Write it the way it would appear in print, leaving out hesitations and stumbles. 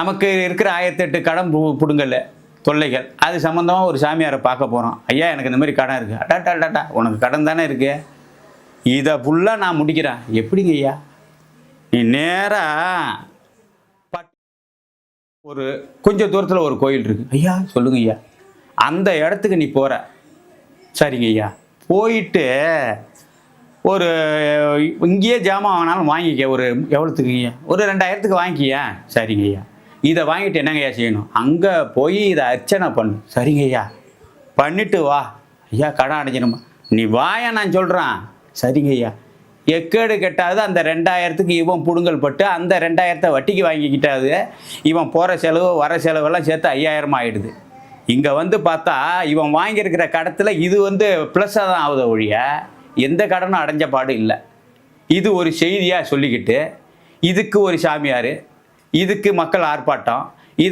நமக்கு இருக்கிற 1008 கடன் பிடுங்கல் தொல்லைகள், அது சம்மந்தமாக ஒரு சாமியாரை பார்க்க போகிறோம். ஐயா எனக்கு இந்த மாதிரி கடன் இருக்குது. அடாட்டாடாட்டா உனக்கு கடன் தானே இருக்குது, இதை ஃபுல்லாக நான் முடிக்கிறேன். எப்படிங்க ஐயா? நீ நேராக ஒரு கொஞ்சம் தூரத்தில் ஒரு கோயில் இருக்குது. ஐயா சொல்லுங்க ஐயா. அந்த இடத்துக்கு நீ போகிற. சரிங்க ஐயா. போயிட்டு ஒரு இங்கேயே ஜாமான் வாங்கினாலும் வாங்கிக்க. ஒரு எவ்வளோத்துக்கு ஐயா? ஒரு 2000த்துக்கு வாங்கிக்கியா? சரிங்க ஐயா. இதை வாங்கிட்டு என்னங்க ஐயா செய்யணும்? அங்கே போய் இதை அர்ச்சனை பண்ணு. சரிங்க ஐயா. பண்ணிட்டு வா. ஐயா கடன் அடைஞ்சிடுமா? நீ வாயா நான் சொல்கிறேன். சரிங்க ஐயா. எக்கேடு கெட்டாது அந்த 2000த்துக்கு இவன் புடுங்கல் பட்டு அந்த 2000த்தை வட்டிக்கு வாங்கிக்கிட்டாது. இவன் போகிற செலவு வர செலவெல்லாம் சேர்த்து 5000 ஆகிடுது. இங்கே வந்து பார்த்தா இவன் வாங்கியிருக்கிற கடத்தில் இது வந்து ப்ளஸ்ஸாக தான் ஆகுத ஒழிய எந்த கடனும் அடைஞ்ச பாடு இல்லை. இது ஒரு செய்தியாக சொல்லிக்கிட்டு இதுக்கு ஒரு சாமியார், இதுக்கு மக்கள் ஆர்ப்பாட்டம்.